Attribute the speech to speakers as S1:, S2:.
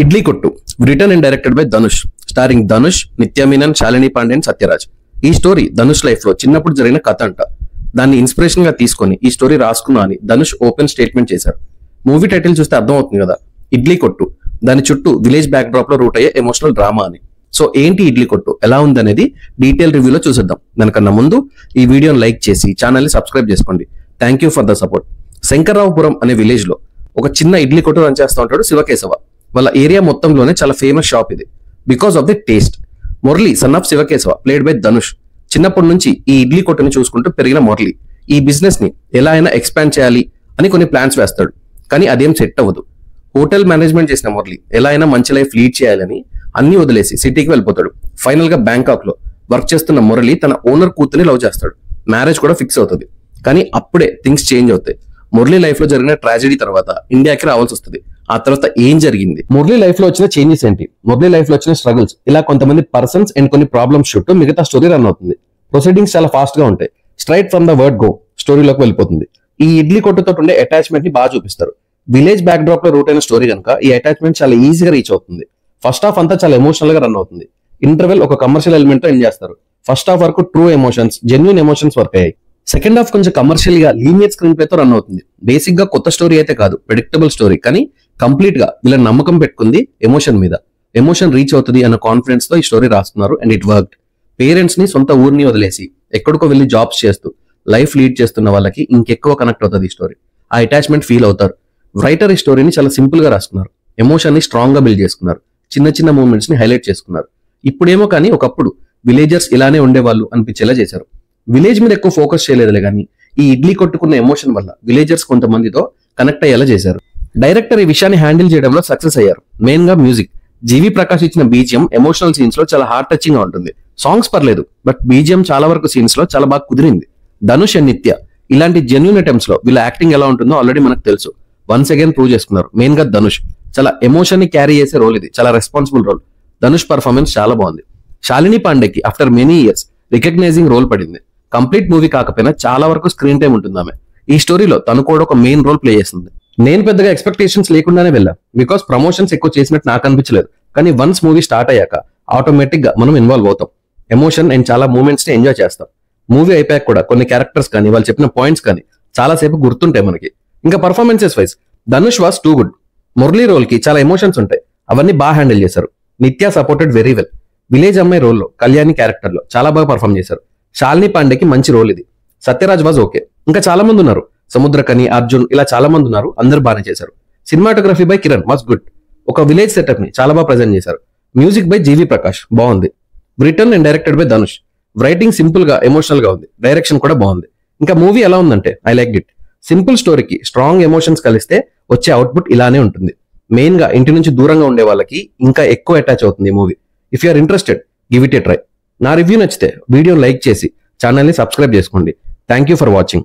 S1: ఇడ్లీ కొట్టు return and directed by Dhanush, starring Dhanush, నిత్య Menon, Shalini Pandey and Sathyaraj. ఈ స్టోరీ ధనుష్ లైఫ్ లో చిన్నప్పుడు జరిగిన కథ అంట. దాన్ని ఇన్స్పిరేషన్ గా తీసుకొని ఈ స్టోరీ రాసుకున్నా అని ధనుష్ ఓపెన్ స్టేట్మెంట్ చేశారు. మూవీ టైటిల్ చూస్తే అర్థం అవుతుంది కదా, ఇడ్లీ కొట్టు. దాని చుట్టూ విలేజ్ బ్యాక్ డ్రాప్ లో రూట్ అయ్యే ఎమోషనల్ డ్రామా అని. సో ఏంటి ఇడ్లీ కొట్టు, ఎలా ఉంది అనేది డీటెయిల్ రివ్యూలో చూసేద్దాం. దానికన్నా ముందు ఈ వీడియోని లైక్ చేసి ఛానల్ ని సబ్స్క్రైబ్ చేసుకోండి. Thank you for the support. Shankarraopuram అనే విలేజ్ లో ఒక చిన్న ఇడ్లీ కొట్టు రన్ చేస్తూ ఉంటాడు శివకేశవ. వాళ్ళ ఏరియా మొత్తంలోనే చాలా ఫేమస్ షాప్ ఇది because of the taste. Murali son of Shivakeshava played by Dhanush. చిన్నప్పటి నుంచి ఈ ఇడ్లీ కొట్టుని చూసుకుంటూ పెరిగిన మురళి ఈ బిజినెస్ ని ఎలా అయినా ఎక్స్పాండ్ చేయాలి అని కొన్ని ప్లాన్స్ వేస్తాడు. కానీ అదేం సెట్ అవ్వదు. హోటల్ మేనేజ్మెంట్ చేసిన మురళి ఎలా అయినా మంచి లైఫ్ లీడ్ చేయాలని అన్ని వదిలేసి సిటీకి వెళ్ళిపోతాడు. ఫైనల్ గా బ్యాంకాక్ లో వర్క్ చేస్తున్న మురళి తన ఓనర్ కూతుర్ని లవ్ చేస్తాడు. మ్యారేజ్ కూడా ఫిక్స్ అవుతుంది. కానీ అప్పుడే థింగ్స్ చేంజ్ అవుతాయి. మురళి లైఫ్ లో జరిగిన ట్రాజెడీ తర్వాత ఇండియాకి రావాల్సి వస్తుంది. ఆ తర్వాత ఏం జరిగింది, మురళి లైఫ్ లో వచ్చిన చేంజెస్ ఏంటి, మురళి లైఫ్ లో వచ్చిన స్ట్రగుల్స్, ఇలా కొంతమంది పర్సన్స్ అండ్ కొన్ని ప్రాబ్లమ్స్ చుట్టూ మిగతా స్టోరీ రన్ అవుతుంది. ప్రొసీడింగ్స్ చాలా ఫాస్ట్ గా ఉంటాయి. Straight from the word go స్టోరీలోకి వెళ్ళిపోతుంది. ఈ ఇడ్లీ కొట్టుతో ఉండే అటాచ్మెంట్ ని బాగా చూపిస్తారు. విలేజ్ బ్యాక్ డ్రాప్ లో రూట్ అయిన స్టోరీ కనుక ఈ అటాచ్మెంట్ చాలా ఈజీగా రీచ్ అవుతుంది. ఫస్ట్ హాఫ్ అంతా చాలా ఎమోషనల్ గా రన్ అవుతుంది. ఇంటర్వెల్ ఒక కమర్షియల్ ఎలిమెంట్ తో ఎండ్ చేస్తారు. ఫస్ట్ హాఫ్ వరకు true emotions, genuine emotions work అయ్యాయి. సెకండ్ హాఫ్ కొంచెం కమర్షియల్ గా లీనియర్ స్క్రీన్ ప్లే తో రన్ అవుతుంది. బేసిక్ గా కొత్త స్టోరీ అయితే కాదు, ప్రెడిక్టబుల్ స్టోరీ. కానీ కంప్లీట్ గా వీళ్ళ నమ్మకం పెట్టుకుంది ఎమోషన్ మీద. ఎమోషన్ రీచ్ అవుతుంది అన్న కాన్ఫిడెన్స్ తో ఈ స్టోరీ రాస్తున్నారు అండ్ ఇట్ వర్క్డ్. పేరెంట్స్ ని, సొంత ఊరిని వదిలేసి ఎక్కడికో వెళ్లి జాబ్స్ చేస్తూ లైఫ్ లీడ్ చేస్తున్న వాళ్ళకి ఇంకెక్కువ కనెక్ట్ అవుతుంది ఈ స్టోరీ. ఆ అటాచ్మెంట్ ఫీల్ అవుతారు. రైటర్ ఈ స్టోరీని చాలా సింపుల్ గా రాసుకున్నారు. ఎమోషన్ ని స్ట్రాంగ్ గా బిల్డ్ చేసుకున్నారు. చిన్న చిన్న మూమెంట్స్ ని హైలైట్ చేసుకున్నారు. ఇప్పుడేమో కానీ ఒకప్పుడు విలేజర్స్ ఇలానే ఉండేవాళ్ళు అనిపించేలా చేశారు. విలేజ్ మీద ఎక్కువ ఫోకస్ చేయలేదులే కానీ ఈ ఇడ్లీ కొట్టుకున్న ఎమోషన్ వల్ల విలేజర్స్ కొంతమందితో కనెక్ట్ అయ్యేలా చేశారు. డైరెక్టర్ ఈ విషయాన్ని హ్యాండిల్ చేయడంలో సక్సెస్ అయ్యారు. మెయిన్ గా మ్యూజిక్. జీవి ప్రకాష్ ఇచ్చిన బీజిఎం ఎమోషనల్ సీన్స్ లో చాలా హార్ట్ టచింగ్ గా ఉంటుంది. సాంగ్స్ పర్లేదు, బట్ బీజిఎం చాలా వరకు సీన్స్ లో చాలా బాగా కుదిరింది. ధనుష్ అండ్ నిత్య ఇలాంటి జెన్యూన్ అటెంప్ట్స్ లో వీళ్ళ యాక్టింగ్ ఎలా ఉంటుందో ఆల్రెడీ మనకు తెలుసు. వన్స్ అగైన్ ప్రూవ్ చేసుకున్నారు. మెయిన్ గా ధనుష్ చాలా ఎమోషన్ ని క్యారీ చేసే రోల్ ఇది. చాలా రెస్పాన్సిబుల్ రోల్. ధనుష్ పర్ఫార్మెన్స్ చాలా బాగుంది. శాలిని పాండేకి after many years recognizing role పడింది. కంప్లీట్ మూవీ కాకపోయినా చాలా వరకు స్క్రీన్ టైం ఉంటుంది ఆమె. ఈ స్టోరీలో తను కూడా ఒక మెయిన్ రోల్ ప్లే చేస్తుంది. నేను పెద్దగా ఎక్స్పెక్టేషన్స్ లేకుండానే వెళ్ళా, బికాస్ ప్రమోషన్స్ ఎక్కువ చేసినట్టు నాకు అనిపించలేదు. కానీ వన్స్ మూవీ స్టార్ట్ అయ్యాక ఆటోమేటిక్ గా మనం ఇన్వాల్వ్ అవుతాం. ఎమోషన్ అండ్ చాలా మూమెంట్స్ ని ఎంజాయ్ చేస్తాం. మూవీ అయిపోయాక కూడా కొన్ని క్యారెక్టర్స్ కానీ వాళ్ళు చెప్పిన పాయింట్స్ కానీ చాలా సేపు గుర్తుంటాయి మనకి. ఇంకా performances wise Dhanush was too good. Murali role కి చాలా ఎమోషన్స్ ఉంటాయి, అవన్నీ బాగా హ్యాండిల్ చేశారు. నిత్య సపోర్టెడ్ వెరీ వెల్. విలేజ్ అమ్మాయి రోల్లో కళ్యాణి క్యారెక్టర్ లో చాలా బాగా పర్ఫార్మ్ చేశారు. శాలిని పాండేకి మంచి రోల్ ఇది. Sathyaraj was okay. ఇంకా చాలా మంది ఉన్నారు, సముద్రకని, అర్జున్, ఇలా చాలా మంది ఉన్నారు. అందరూ బాగానే చేశారు. Cinematography by Kiran was good. ఒక విలేజ్ సెటప్ ని చాలా బాగా ప్రెజెంట్ చేశారు. మ్యూజిక్ బై జీవి ప్రకాష్ బాగుంది. Return and directed by Dhanush. Writing simple గా ఎమోషనల్ గా ఉంది. డైరెక్షన్ కూడా బాగుంది. ఇంకా మూవీ ఎలా ఉందంటే ఐ లైక్ ఇట్. సింపుల్ స్టోరీకి స్ట్రాంగ్ ఎమోషన్స్ కలిస్తే వచ్చే అవుట్పుట్ ఇలానే ఉంటుంది. మెయిన్ గా ఇంటి నుంచి దూరంగా ఉండే వాళ్ళకి ఇంకా ఎక్కువ అటాచ్ అవుతుంది ఈ movie. If you are interested, give it a try. నా రివ్యూ నచ్చితే వీడియో లైక్ చేసి ఛానల్ ని సబ్స్క్రైబ్ చేసుకోండి. Thank you for watching.